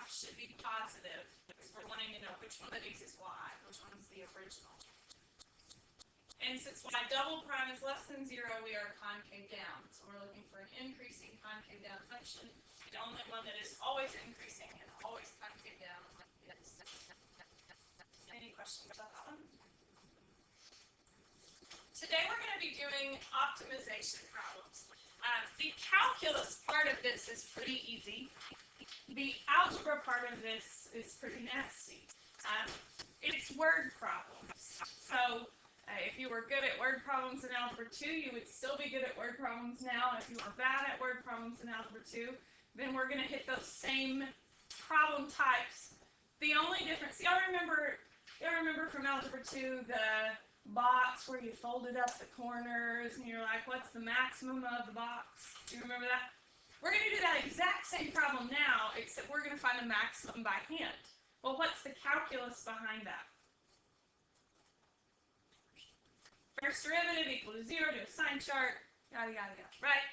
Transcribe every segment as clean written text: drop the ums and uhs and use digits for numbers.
graph should be positive because we're wanting to know which one of these is y, which one is the original. And since y double prime is less than 0, we are concave down. So we're looking for an increasing concave down function. The only one that is always increasing and always concave down. Any questions about that one? Today we're going to be doing optimization problems. The calculus part of this is pretty easy. The algebra part of this is pretty nasty. It's word problems. So if you were good at word problems in Algebra 2, you would still be good at word problems now. If you were bad at word problems in Algebra 2, then we're going to hit those same problem types. The only difference, y'all remember from Algebra 2 the box where you folded up the corners and you're like, what's the maximum of the box? Do you remember that? We're going to do that exact same problem now, except we're going to find the maximum by hand. Well, what's the calculus behind that? First derivative equal to 0, do a sign chart, yada, yada, yada, right?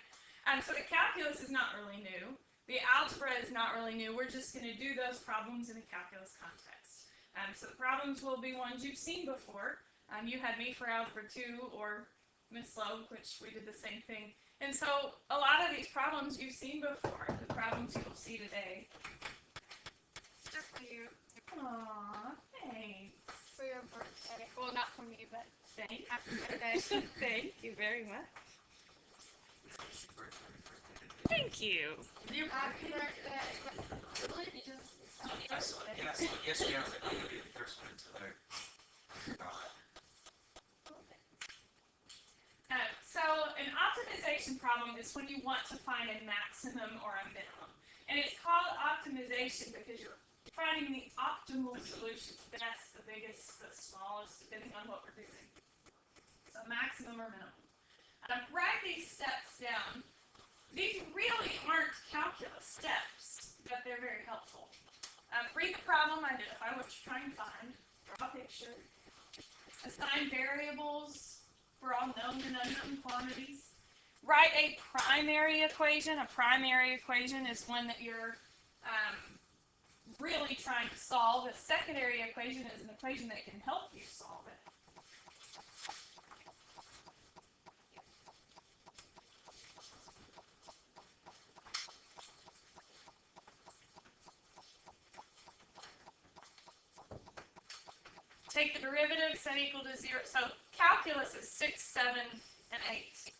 So the calculus is not really new. The algebra is not really new. We're just going to do those problems in a calculus context. So the problems will be ones you've seen before. You had me for Algebra 2 or Miss Loeb, which we did the same thing. And so a lot of these problems you've seen before, the problems you'll see today. Just for you. Aww, thanks. For your birthday. Well, not for me, but Thanks. happy birthday. Thank you very much. Thank you. Happy birthday. Yes, we have the first one today. So an optimization problem is when you want to find a maximum or a minimum. And it's called optimization because you're finding the optimal solution, the best, the biggest, the smallest, depending on what we're doing. So maximum or minimum. Write these steps down. These really aren't calculus steps, but they're very helpful. Read the problem, identify what you're trying to find, draw a picture, assign variables for all known and unknown quantities. Write a primary equation. A primary equation is one that you're really trying to solve. A secondary equation is an equation that can help you solve it. Take the derivative, set equal to 0. So calculus is 6, 7, and 8.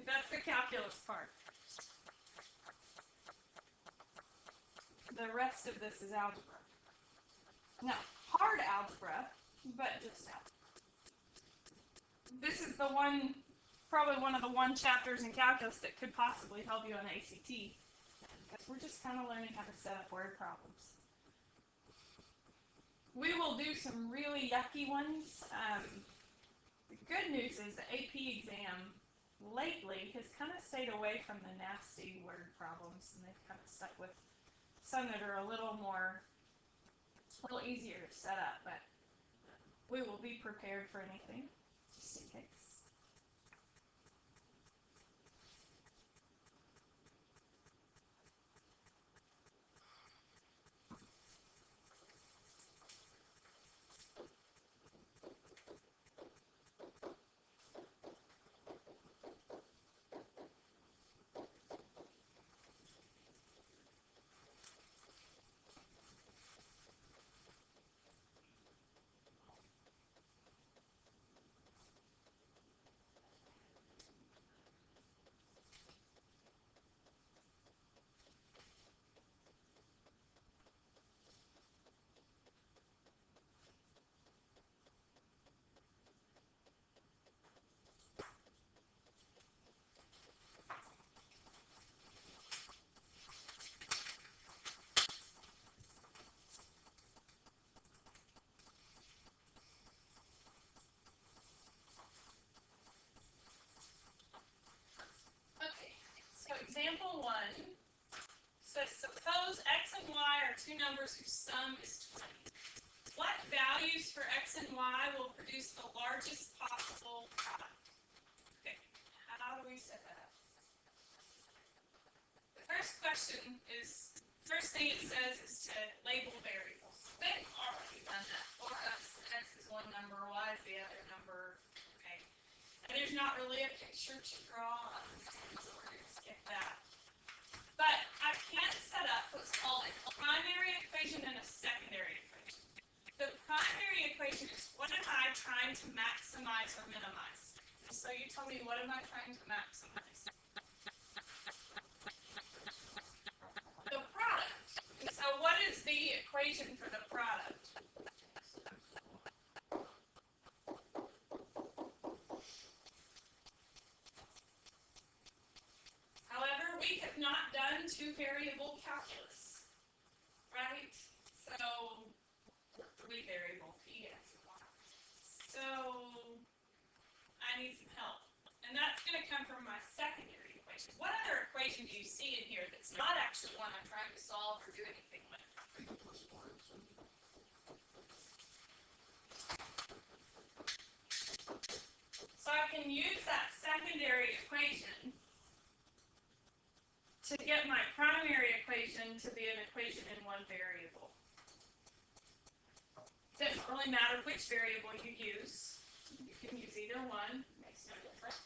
That's the calculus part. The rest of this is algebra. Now, hard algebra, but just algebra. This is the one, probably one of the chapters in calculus that could possibly help you on the ACT. Because we're just kind of learning how to set up word problems. We will do some really yucky ones. The good news is the AP exam lately has kind of stayed away from the nasty word problems, and they've kind of stuck with some that are a little easier to set up, but we will be prepared for anything, just in case. Example 1 says, suppose x and y are two numbers whose sum is 20. What values for x and y will produce the largest possible product? Okay, how do we set that up? The first question is First thing it says is to label variables. They've already done that for us. X is one number, Y is the other number. Okay. And there's not really a picture to draw. So we're going to skip that. But I can set up what's called a primary equation and a secondary equation. The primary equation is what am I trying to maximize or minimize? So you tell me, what am I trying to maximize? The product. So what is the equation for the product? However, we have not done two-variable calculus, right? So, three-variable, P, X, and Y. So, I need some help. And that's going to come from my secondary equation. What other equation do you see in here that's not actually one I'm trying to solve or do anything with? So I can use that secondary equation to get my primary equation to be an equation in one variable. It doesn't really matter which variable you use. You can use either one. Makes no difference.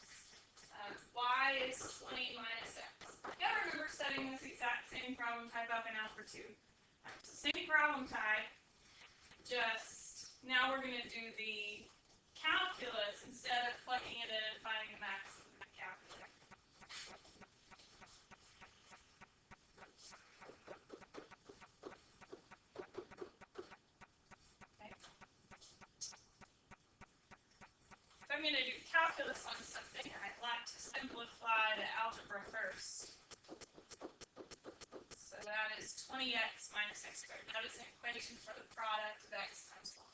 Y is 20 minus X. You gotta remember setting this exact same problem type up in Algebra 2. It's the same problem type, just now we're going to do the calculus instead of plugging it in and finding a maximum in the calculator. Okay. If I'm going to do calculus on something, I'd like to simplify the algebra first. So that is 20x minus x squared. That is an equation for the product of x times y.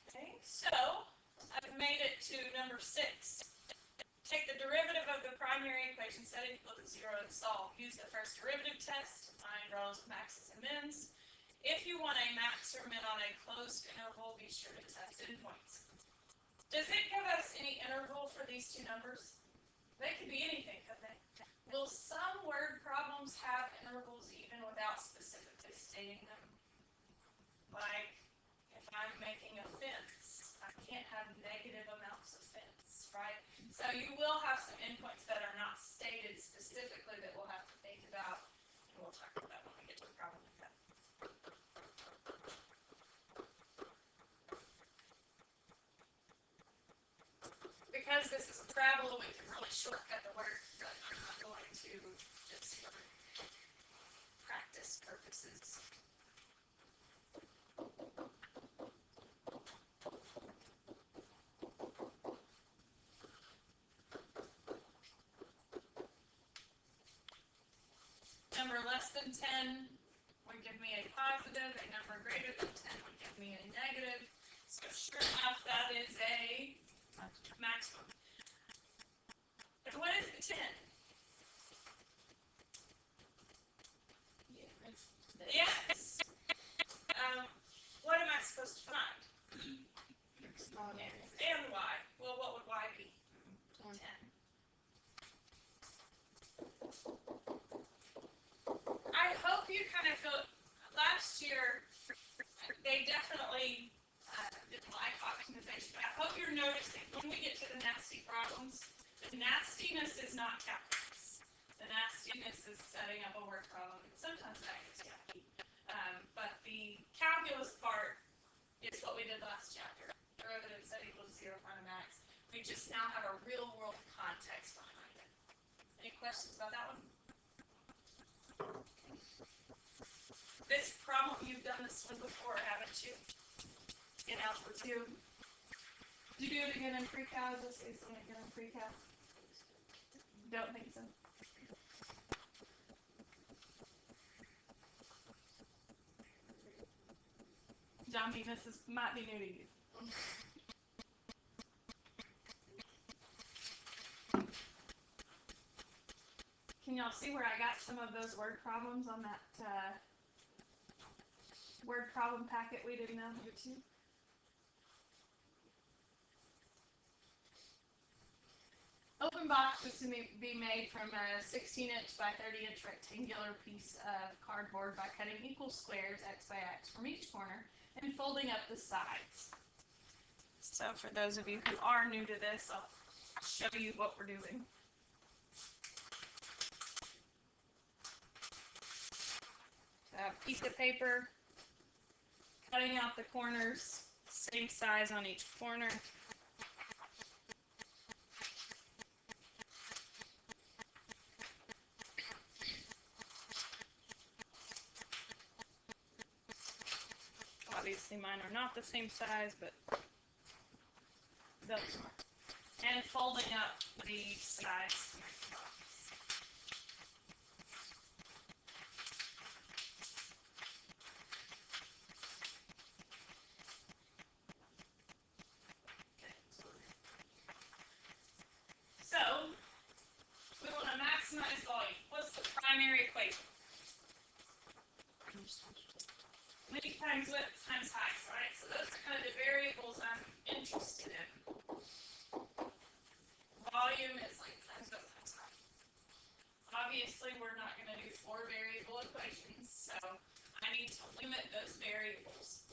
Okay, so I've made it to number 6. Take the derivative of the primary equation, set it equal to 0 and solve. Use the first derivative test, find relative maxes and mins. If you want a max or min on a closed interval, be sure to test endpoints. Does it give us any interval for these two numbers? They could be anything, couldn't they? Will some word problems have intervals even without specifically stating them? Like, if I'm making a fence, I can't have negative amounts of fence, right? So you will have some endpoints that are not stated specifically that we'll have to think about, and we'll talk about that when we get to a problem like that. Because this is a parabola, we can really shortcut the work, but I'm not going to, just for practice purposes. Number less than 10 would give me a positive, a number greater than 10 would give me a negative. So sure enough, that is a maximum. But what is the 10? Yes. What am I supposed to find? And y. Well, what would y be? 10. I hope you kind of feel, last year, they definitely didn't like optimization. I hope you're noticing when we get to the nasty problems, the nastiness is not calculus. The nastiness is setting up a word problem. Sometimes that gets yucky. But the calculus part is what we did last chapter. Derivative set equal to 0, find a max. We just now have a real world context behind it. Any questions about that one? This problem, you've done this one before, haven't you? In Algebra 2. Did you do it again in pre-cal? Just say something again in pre-cal? Don't think so. John B, this might be new to you. Can y'all see where I got some of those word problems on that word problem packet we did in Algebra 2? open box was to be made from a 16-inch by 30-inch rectangular piece of cardboard by cutting equal squares X by X from each corner and folding up the sides. So for those of you who are new to this, I'll show you what we're doing. So a piece of paper, cutting out the corners, same size on each corner. Obviously mine are not the same size, but those are. And folding up the sides. So, we want to maximize volume. What's the primary equation? Length times width times height, right? So those are kind of the variables I'm interested in. Volume is length times width times height. Obviously, we're not going to do 4 variable equations, so I need to limit those variables.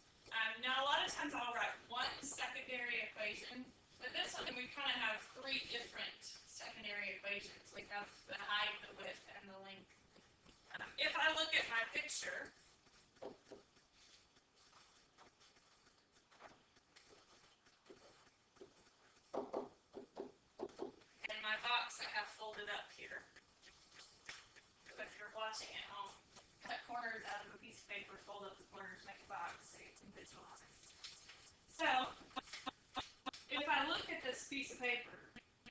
Now, a lot of times I'll write one secondary equation, but this one we kind of have 3 different secondary equations. We have the height, the width, and the length. If I look at my picture, and my box I have folded up here. So if you're watching at home, cut corners out of a piece of paper, fold up the corners, make a box, so you can visualize. So, if I look at this piece of paper,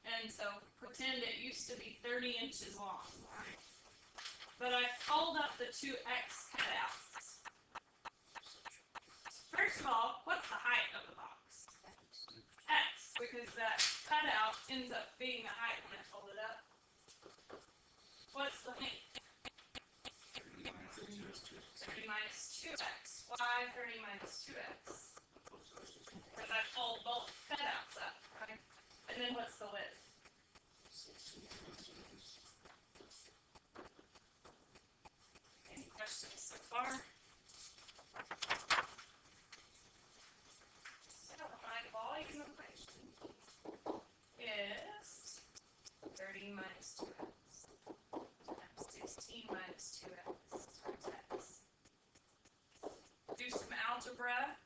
and so pretend it used to be 30 inches long, but I fold up the 2 X cutouts. First of all, what's the height of the box? X, because that cutout ends up being the height when I fold it up. What's the length? 30 minus 2x. Why 30 minus 2x? Because I fold both cutouts up, right? And then what's the width? Any questions so far? So my volume equation is 30 minus 2x times 16 minus 2x times x. Do some algebra,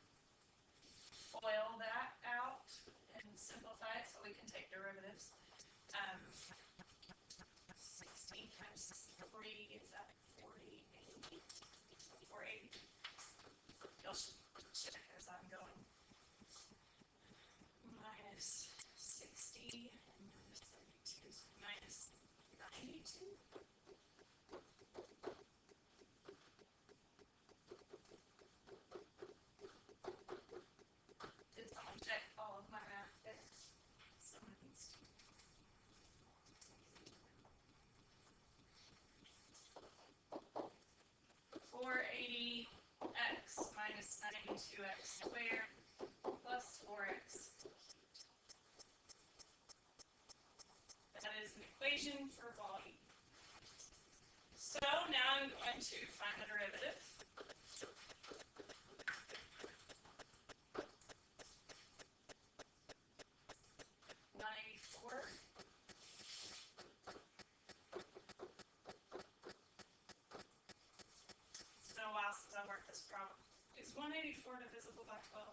FOIL that out, and simplify it so we can take derivatives. 16 times 3 is that 480. 480. You'll check as I'm going. Minus 60 and minus 32 is minus 92. Did someone check all of my math there? Someone needs to. 480 x minus 92x squared plus 4x. That is an equation for volume. So now I'm going to find the derivative. It's been a while since I worked this problem. Is 184 divisible by 12?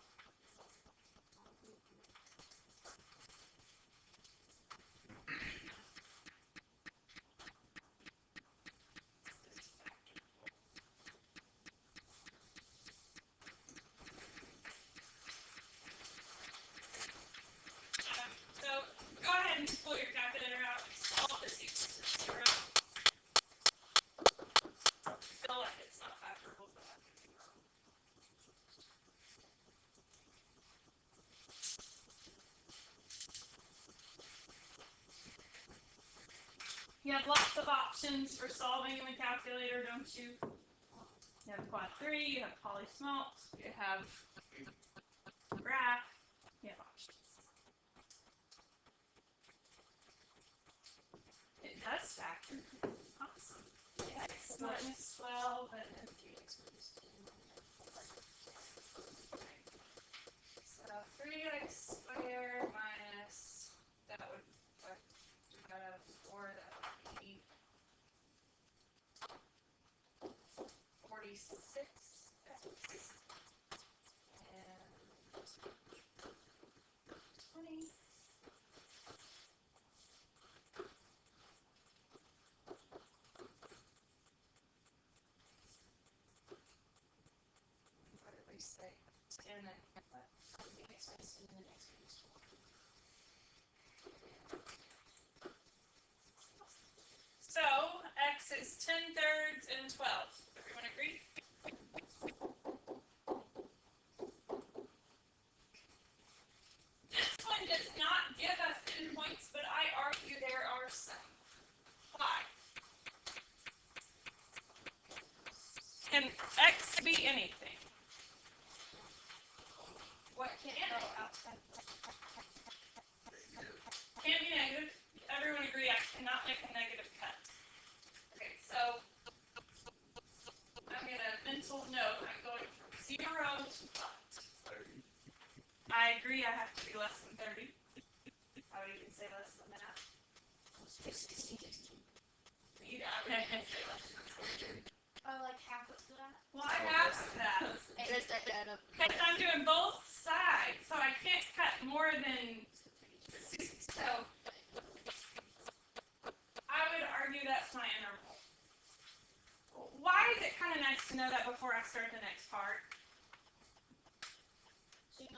So go ahead and pull your calculator out and solve this equals to 0. I feel like it's not factorable, but I could be wrong. You have lots of options for solving in the calculator, don't you? You have quad 3, you have polysmalt, you have graph, you have options. accurate. Awesome. X minus 12 and then so 3x squared minus, that would, out of 4, that would be 46x and 20. What did we say? 10 and what? X minus 10 and x minus 4. So x is 10/3 and 12. Everyone agree? This one does not give us endpoints, but I argue there are some. Why? Can x be anything? What can it be? Can't be negative. Everyone agree I cannot make a negative cut. Okay, so I'm going to mental note. I'm going from 0 to what? 30. I agree I have to be less than 30. I would even say less than that. You got it. Like half of that. Well, I have that. Because I'm doing both sides, so I can't cut more than. So I would argue that's my interval. Why is it kind of nice to know that before I start the next part? So you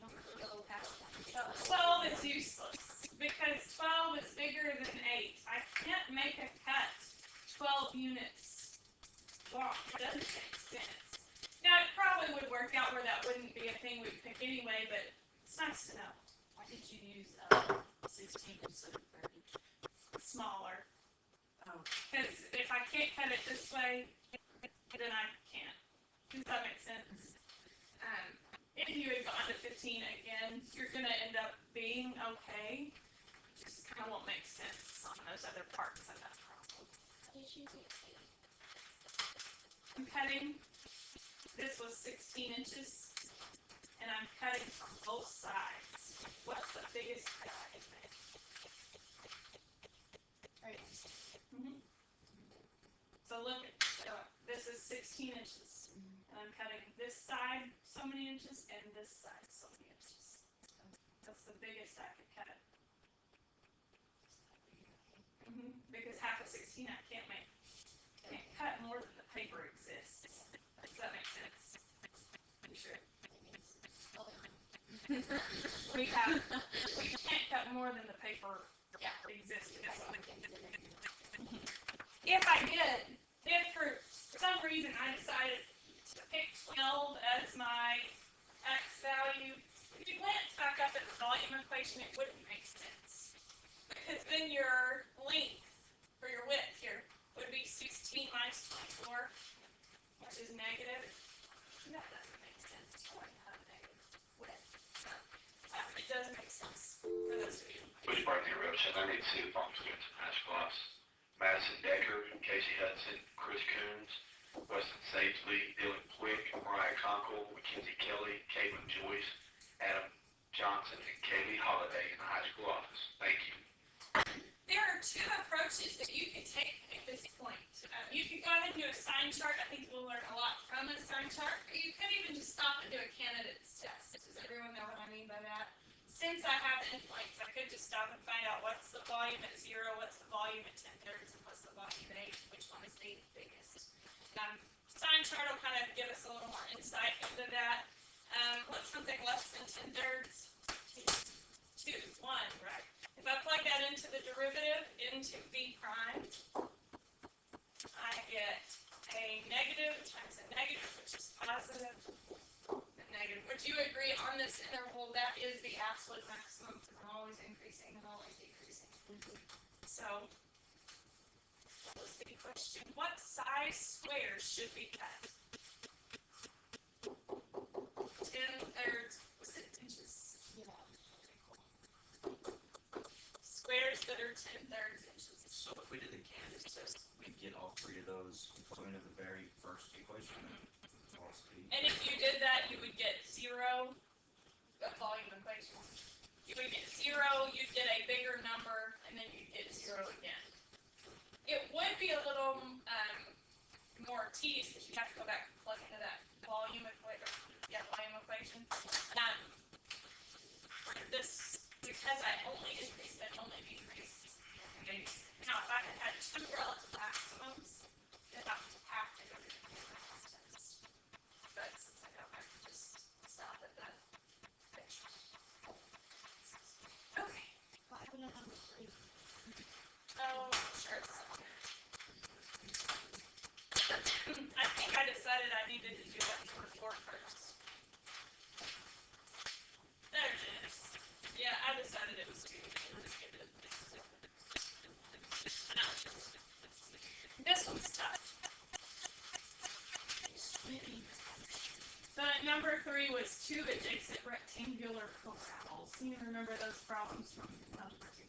don't go past that. 12 is useless because 12 is bigger than 8. I can't make a cut 12 units. Well, it doesn't make sense. Now, it probably would work out where that wouldn't be a thing we'd pick anyway, but it's nice to know. Why did you use 16 instead of 30? Smaller. Oh. Because if I can't cut it this way, then I can't. Does that make sense? If you had gone to 15 again, you're going to end up being okay. Just kind of won't make sense on those other parts of that problem. I'm cutting. This was 16 inches. And I'm cutting from both sides. What's the biggest cut I can make? Right. Mm-hmm. So look at this is 16 inches. And I'm cutting this side so many inches and this side so many inches. That's the biggest I could cut. Because half of 16 I can't make. I can't cut more than the paper exists. Does that make sense? I'm sure. we can't cut more than the paper exists. If for some reason I decided to pick 12 as my x value, if you glance back up at the volume equation, it wouldn't make sense. Because then your length, or your width here, would be 16 minus 24, which is negative. That doesn't make sense. I want to have a negative width. It doesn't make sense for those of you. Which part of the eruption? I need to see the bomb students in high class. Madison Decker, Casey Hudson, Chris Coons, Weston Sagely, Dylan Quick, Mariah Conkle, Mackenzie Kelly, Caitlin Joyce, Adam Johnson, and Kaylee Holiday in the high school office. Thank you. There are two approaches that you can take at this point. You could go ahead and do a sign chart. I think we'll learn a lot from a sign chart. Or you could even just stop and do a candidate's test. Does everyone know what I mean by that? Since I have endpoints, I could just stop and find out what's the volume at 0, what's the volume at 10/3, and what's the volume at 8, which one is the biggest. Sign chart will kind of give us a little more insight into that. What's something less than 10/3? 2, 1, right? If I plug that into the derivative, into v prime, I get a negative times a negative, which is positive, and negative. Would you agree on this interval, that is the absolute maximum, because I'm always increasing and always decreasing. So, let's see, question. What size squares should be cut? 10/3, was it inches? Yeah. Squares that are 10/3 inches. So if we did the have to go back and plug into that volume equation. This, because I only increased it, only decreased. Okay. Now, if I had two relative maximums, then I would have to go to the maximums. But since I don't, I can just stop at that. Okay. What happened to number 3? Oh, sure. I think I decided I needed to do that for 4 first. There it is. Yeah, I decided it was 2. This one's tough. The number 3 was 2 adjacent rectangular corrals. You remember those problems from number 2.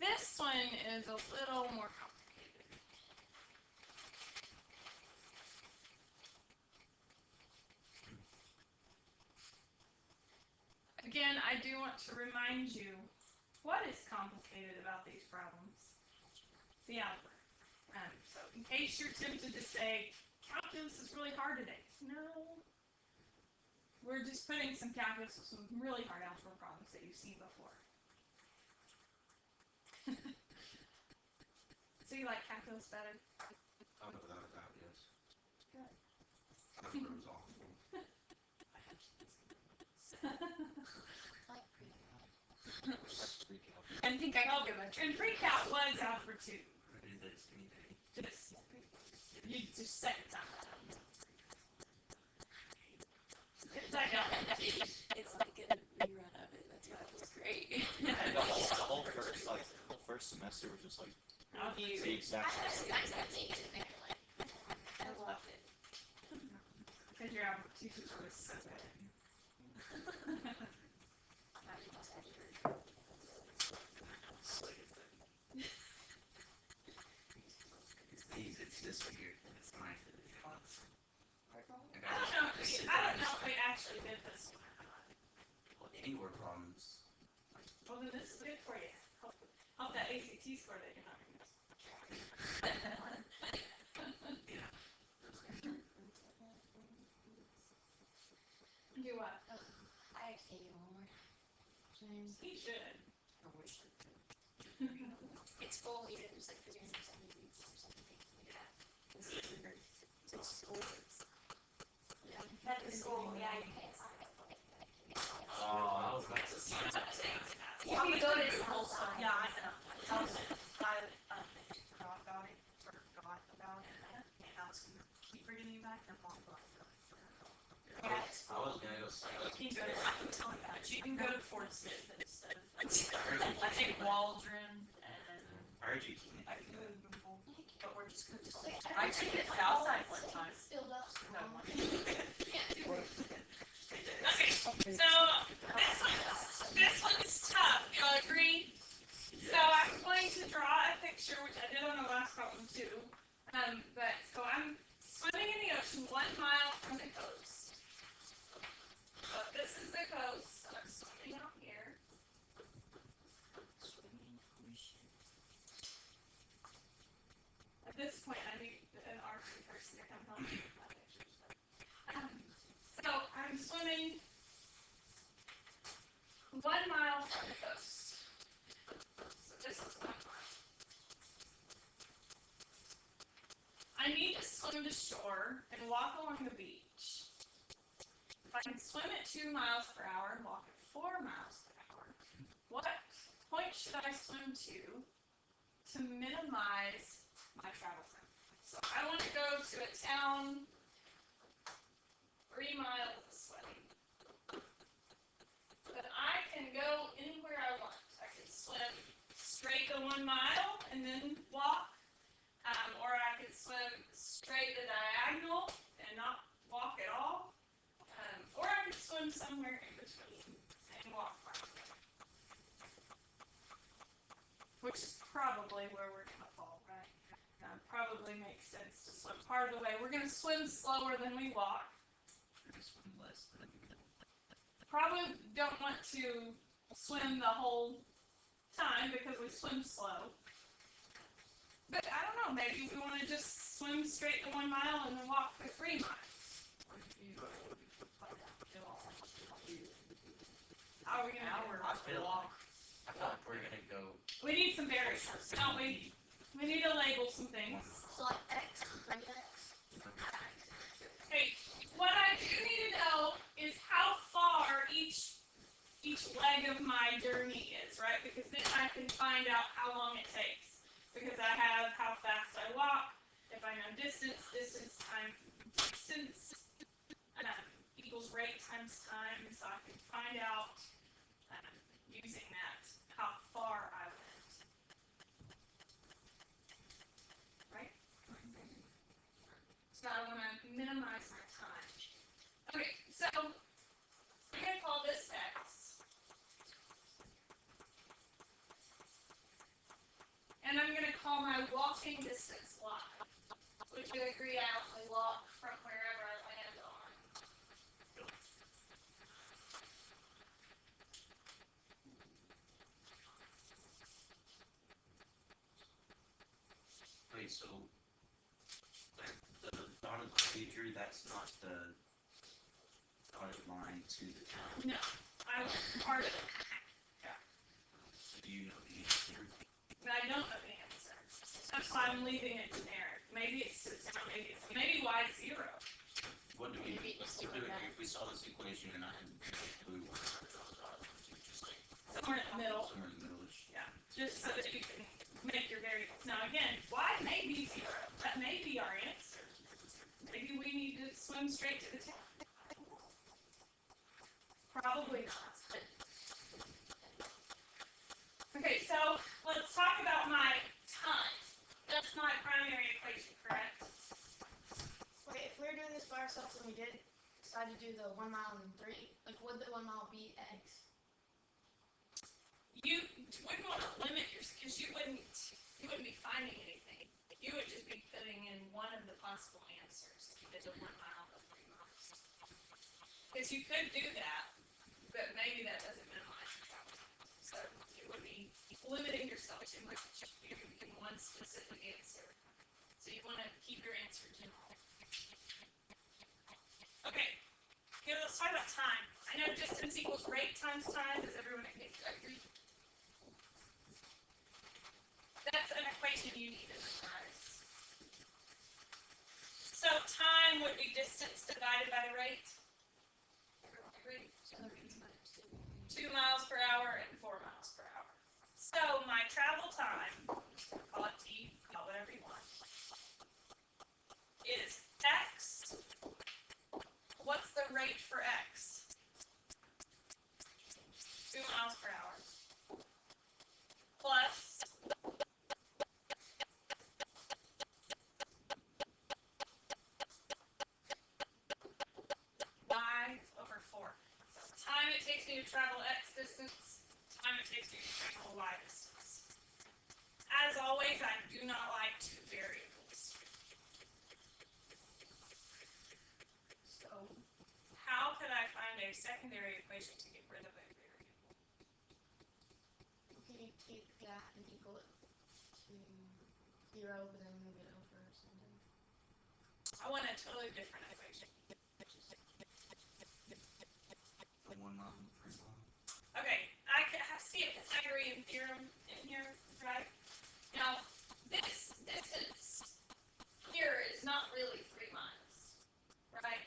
This one is a little more complicated. Again, I do want to remind you, what is complicated about these problems? The algebra. So in case you're tempted to say, calculus is really hard today. No. We're just putting some calculus with some really hard algebra problems that you've seen before. So you like calculus better? Oh, without a doubt, yes. Good. Algebra was awful. And pre-calc was algebra 2. You just set it down. It's like It's like a rerun of it. That's why it was great. And the whole first semester was just like the exact same. I loved it. because your algebra 2 was so good. It's just weird. It's nice. I don't know if we actually did this one or not. Well, any word problems. Well, then this is good for you. Hope that ACT score that you're not going to miss. Yeah. Do what? I have to take it one more. He should. I wish it. It's full here. There's like 370 weeks or something. Yeah. It's school. At the school, yeah, you can't sign up for it. Oh, I was about to say. You can go to the whole time. Yeah, I know. I forgot about it. And I was gonna keep bringing you back and mom brought it up. I was gonna go say. You can go to, I'm telling you, but you can go to Fort Smith instead. I think Waldron and I heard you. I can go to Google, but we're just gonna just like, I took it Southside one time. Filled up. No, one. Okay, so this one's tough. You all agree? So I'm going to draw a picture, which I did on the last problem too. So I'm swimming in the ocean 1 mile from the coast. So this is the coast. So I'm swimming out here. At this point, I need an archery person to come help me with my pictures. So I'm swimming 1 mile from the coast. So this is 1 mile. I need to swim to shore and walk along the beach. If I can swim at 2 miles per hour and walk at 4 miles per hour, what point should I swim to minimize my travel time? So I want to go to a town 3 miles this way. But I can go anywhere I want. I can swim straight to 1 mile and then walk, or I could swim straight to diagonal and not walk at all, or I could swim somewhere in between and walk part of the way. Which is probably where we're going to fall, right? Probably makes sense to swim part of the way. We're going to swim slower than we walk. Probably don't want to swim the whole time because we swim slow. But I don't know, maybe we want to just swim straight to 1 mile and then walk for 3 miles. How are we going to do I it? feel like we're gonna go. We need some variables, don't we? We need to label some things. So like X, like X. Okay, what I do need to know is how far each leg of my journey is, right? Because then I can find out how long it takes. Because I have how fast I walk. If I know distance times distance equals rate times time, so I can find out using that how far I went. Right? So I want to minimize my time. Okay, so I'm going to call this X. And I'm going to call my walking distance Y. Would you agree I only walk from wherever I land on? Wait, so the dotted procedure, that's not the dotted line to the town. No, I was part of it. So do you know the answer? But I don't know the answer. That's why I'm leaving it generic. Maybe it's maybe Y is 0. What do we Maybe it's if like that. we saw this equation and I had blue, just like Somewhere in the middle. somewhere in the middle-ish? Yeah. Just so that you can make your variables. Now again, Y may be 0. That may be our answer. Maybe we need to swim straight to the top. Probably not. Okay, so let's talk about my time. That's my primary equation, correct? Wait, if we were doing this by ourselves and we did decide to do the 1 mile and 3, like would the 1 mile be X? You wouldn't want to limit yourself because you wouldn't be finding anything. You would just be putting in one of the possible answers if you did the 1 mile or 3 miles. Because you could do that, but maybe that doesn't minimize your travel. So it would be limiting yourself too much in one specific answer. So you want to keep your answer general. Okay, here let's talk about time. I know distance equals rate times time. Does everyone agree? That's an equation you need to memorize. So time would be distance divided by the rate. Agree? 2 miles per hour and 4 miles per hour. So my travel time, call it T, call it whatever you want, is X. What's the rate for X? 2 miles per hour. Plus Y over 4. So time it takes me to travel X distance, time it takes me to travel Y distance. As always, I do not like two variables. So how could I find a secondary equation to get rid of a variable? Can you take that and equal it to 0, but then move it over or something? I want a totally different equation. For 1 mile and 3 mile. Okay, I see a Pythagorean theorem in here, right? Now, this distance here is not really 3 miles, right?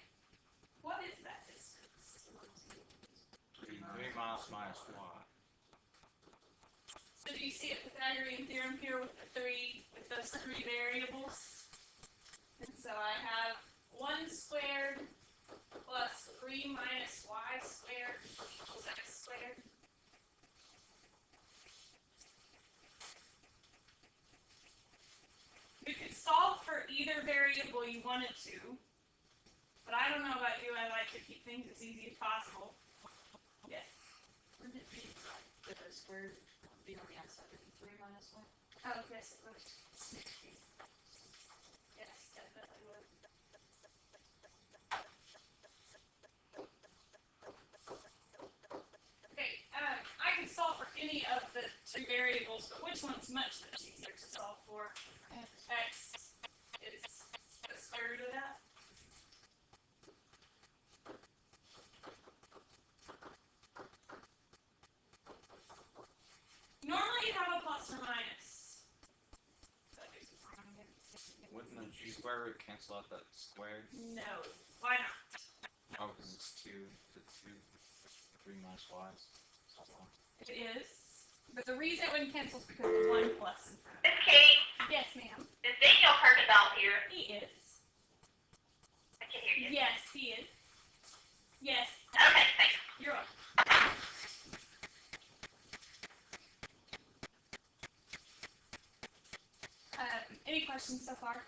What is that distance? 3 miles minus Y. So do you see a Pythagorean theorem here with those 3 variables? And so I have 1 squared plus 3 minus Y squared equals X squared. You could solve for either variable you wanted to, but I don't know about you, I like to keep things as easy as possible. Yes. Wouldn't it be the square be on the outside of 3 minus 1? Oh, yes, it would. Yes, definitely would. Okay, I can solve for any of the 2 variables, but which one's much easier to solve for? plus or minus? Wouldn't the g square root cancel out that square? No. Why not? Oh, because it's 2 to 2. 3 minus y. It is. But the reason it wouldn't cancel is because of 1 plus in front of it. Miss Kate, Yes, ma'am. is Daniel Kirkendall here? He is. I can hear you. Yes, he is. Yes. Okay, thanks. You're welcome. Any questions so far?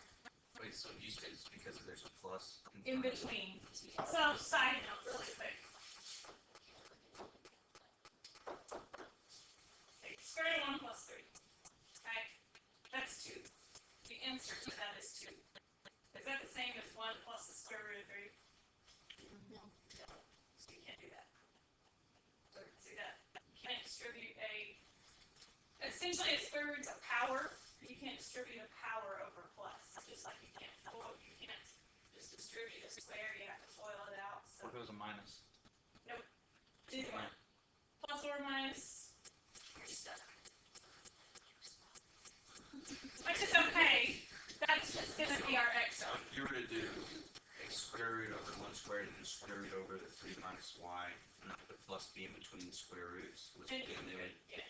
Wait, so you said it's because there's a plus In front of it? between. So, side note, really quick. Okay, square root of 1 plus 3. Okay? That's 2. The answer to that is 2. Is that the same as 1 plus the square root of 3? No. So you can't do that. So see that? You can't distribute essentially a square root's a power. You can't distribute a power over plus. Just like you can't just distribute a square, you have to FOIL it out. So What if it was a minus? nope. Either one. Plus or minus, you're stuck. Which is okay. That's just gonna be our x. So if you were to do a square root over 1 squared and a square root over the 3 minus y, not the plus b in between the square roots, which would be a new. Yes.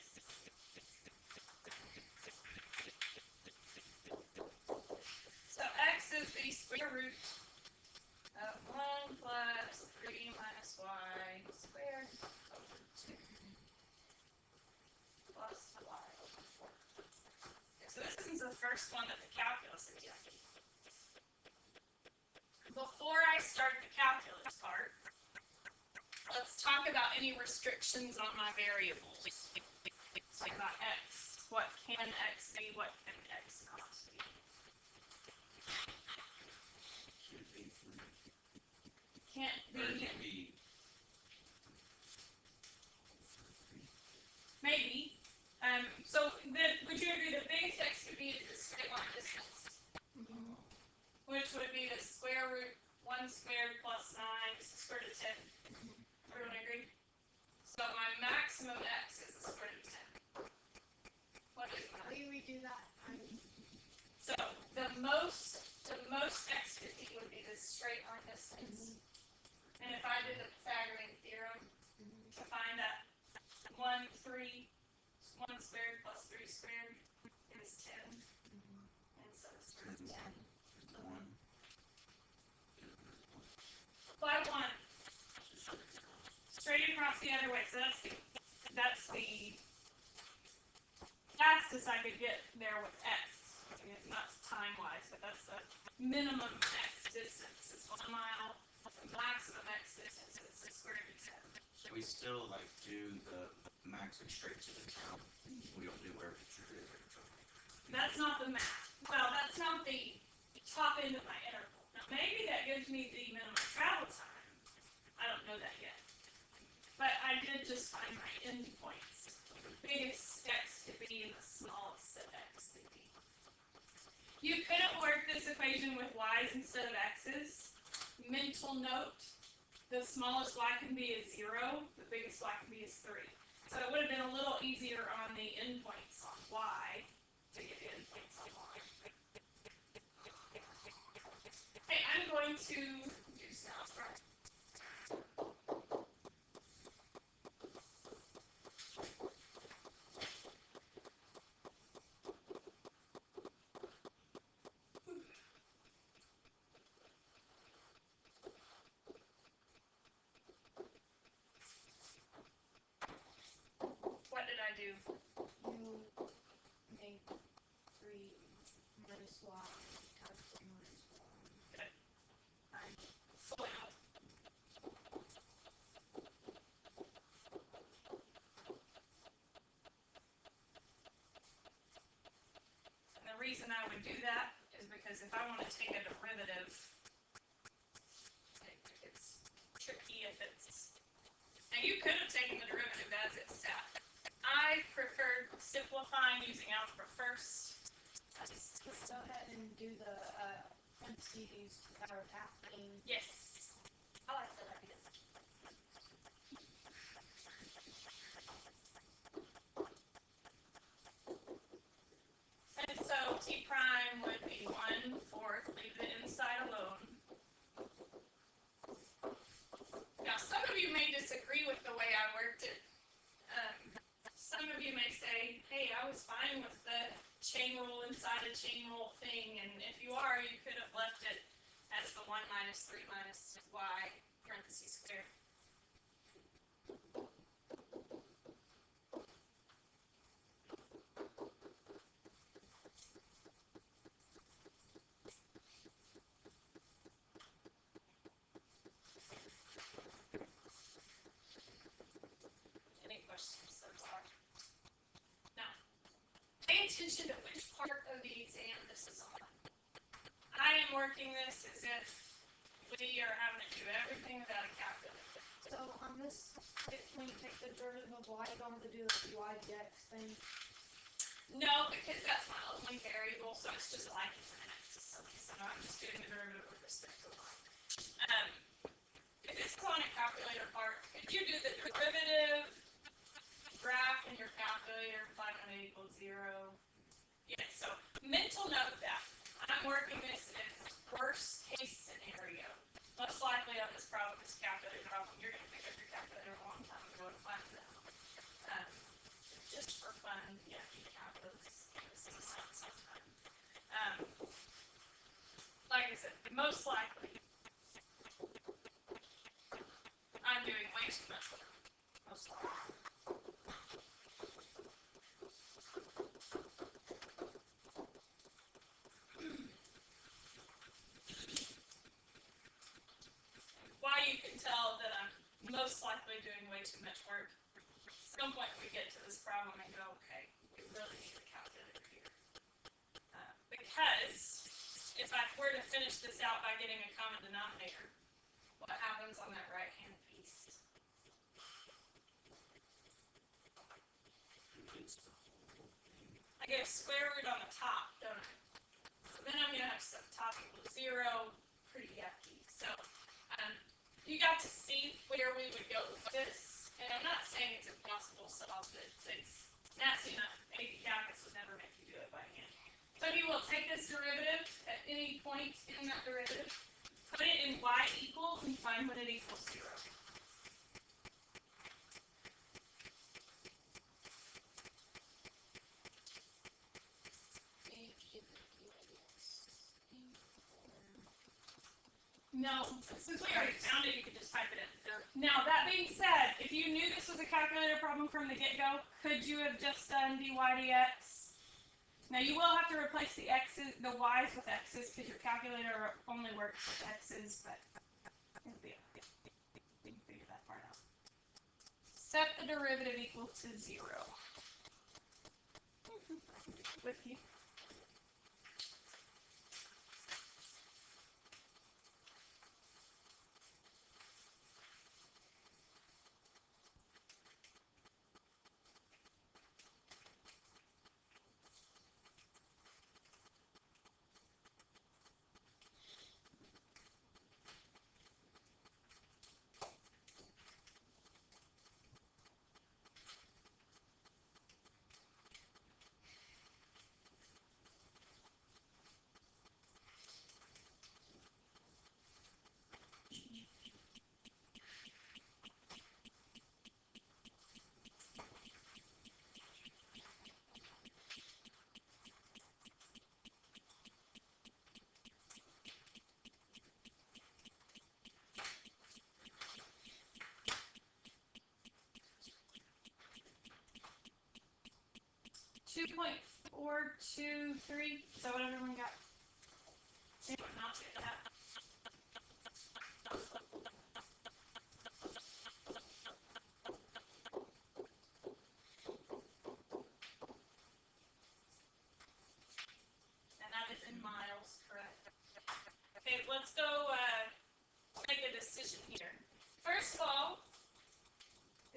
So x is the square root of 1 plus 3 minus y squared over 2 plus y over 4. So this is the first one that the calculus is yet. Before I start the calculus part, let's talk about any restrictions on my variables. So I got x. What can x be? What can x not be? Can't Or it be. can be Maybe. So would you agree the biggest x could be the straight line distance? Which would be the square root 1 squared plus 9 square root of 10. Everyone agree? So my maximum x is the square root of 10. What is How that? do we do that? So the most x could be would be this straight line distance. And if I did the Pythagorean theorem to find that 1 squared plus 3 squared is 10. And so it's 10. 1. By 1. Straight across the other way. So that's the fastest I could get there with x. Not time wise, but that's the minimum x distance is 1 mile. The maximum x distance is the square root of 10. So we still like do the max and straight to the count. We don't do where it's true. That's not the max. Well, that's not the top end of my interval. Now maybe that gives me the minimum travel time. I don't know that yet. But I did just find my endpoints. The biggest x to be and the smallest of x to be. You couldn't work this equation with y's instead of x's. Mental note, the smallest y can be is 0, the biggest y can be is 3. So it would have been a little easier on the endpoints on y to get endpoints on y. Okay, I'm going to do sounds right. What did I do? You make 3 minus y times 3 minus y. I'm FOIL. And the reason I would do that is because if I want to take a derivative, it's tricky if it's. Now you could have taken the derivative as it's sat. I prefer simplifying using algebra first. Let's go ahead and do the parentheses power of half thing. Yes. I like that idea. way I worked it. Some of you may say, hey, I was fine with the chain rule inside a chain rule thing, and if you are, you could have left it as the 1 minus 3 minus y parentheses squared. Any questions so far? Now, pay attention to which part of the exam this is on. I am working this as if we are having to do everything without a calculator. So on this, when you take the derivative of y, you don't have to do the y dx thing. No, because that's my only variable, so it's just like it's an x. So I'm just doing the derivative with respect to y. If it's on a calculator part, if you do the derivative graph in your calculator, find out it equals 0. Yeah, so mental note that I'm working this as worst case scenario. Most likely on this problem, this calculator problem, you're going to pick up your calculator a long time ago to find it out. Just for fun, yeah, you calculate this sometime. Like I said, most likely, I'm doing way too much work. Most likely. Why you can tell that I'm most likely doing way too much work. At some point we get to this problem and go, okay, we really need a calculator here. Because if I were to finish this out by getting a common denominator, what happens on that right-hand piece? I get a square root on the top, don't I? So then I'm going to have some top equals 0, pretty yucky. So you got to see where we would go with this, and I'm not saying it's impossible to solve it. It's nasty enough. AP calculus would never make you do it by hand. So you will take this derivative at any point in that derivative, put it in y equals, and find when it equals 0. No, since we already found it, you can just type it in. Now, that being said, if you knew this was a calculator problem from the get-go, could you have just done dy dx? Now, you will have to replace the x's, the y's with x's, because your calculator only works with x's, but you can figure that part out. Set the derivative equal to 0. With you. 2.423. Is that what everyone got? Not to that. And that is in miles, correct? Okay, let's go make a decision here. First of all,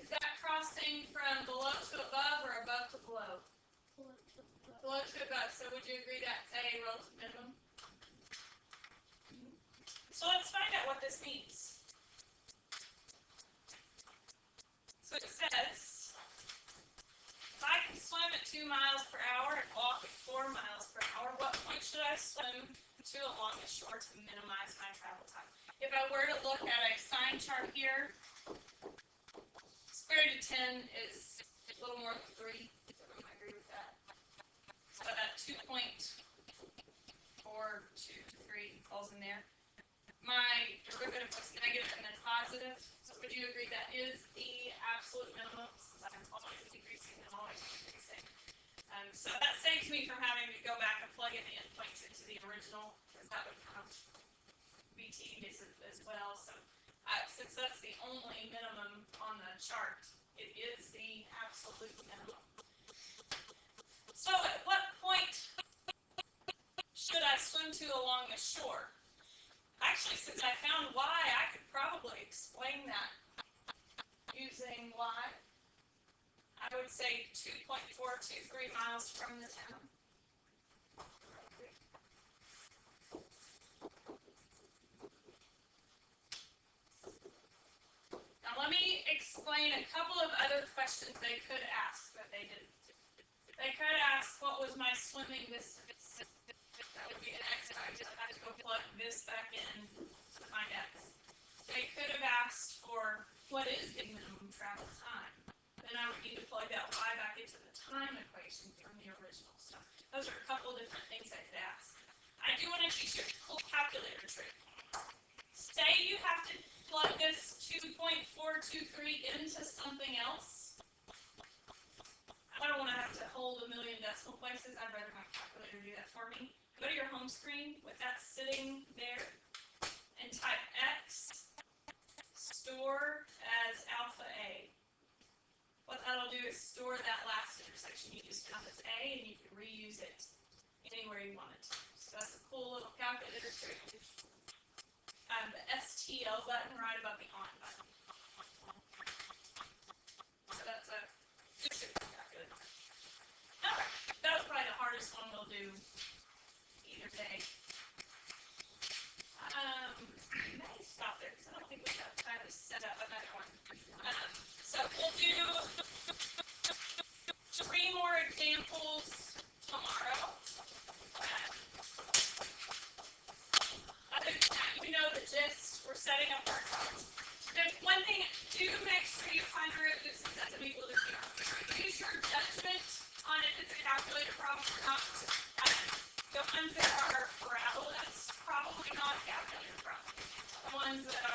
is that crossing from below to above or above to below? Below to above. So would you agree that's a relative minimum? So let's find out what this means. So it says, if I can swim at 2 miles per hour and walk at 4 miles per hour, what point should I swim to along the shore to minimize my travel time? If I were to look at a sign chart here, square root of 10 is a little more than 3. Everyone agree with that? So that 2.423 falls in there. My derivative was negative and then positive. So would you agree that is the absolute minimum? Since I'm always decreasing and always increasing. So that saves me from having to go back and plug in the endpoints into the original, because that would be tedious as well. So since that's the only minimum on the chart, it is the absolute minimum. So at what point should I swim to along the shore? Actually, since I found y, I could probably explain that using y. I would say 2.423 miles from the town. Now let me explain a couple of other questions they could ask that they didn't. They could ask, what was my swimming distance? That would be an x. I just had to go plug this back in to find x. They could have asked for, what is the minimum travel time? Then I would need to plug that y back into the time equation from the original. So those are a couple of different things I could ask. I do want to teach you a cool calculator trick. Say you have to plug this 2.423 into something else. I don't want to have to hold a million decimal places. I'd rather my calculator do that for me. Go to your home screen with that sitting there and type x store as alpha a. What that'll do is store that last intersection you just found as a, and you can reuse it anywhere you want it. So that's a cool little calculator trick. The STL button right above the on button. So that's a good calculator. Alright, that was probably the hardest one we'll do either day. Let me stop there because I don't think we have time to set up another one. So we'll do 3 more examples tomorrow. Other than that, you know the gist. We're setting up our cards. There's one thing, do make sure you find root that doesn't equal to 0. Use your judgment on if it's a calculator problem or not. The ones that are parabolas, probably not calculator problems. The ones that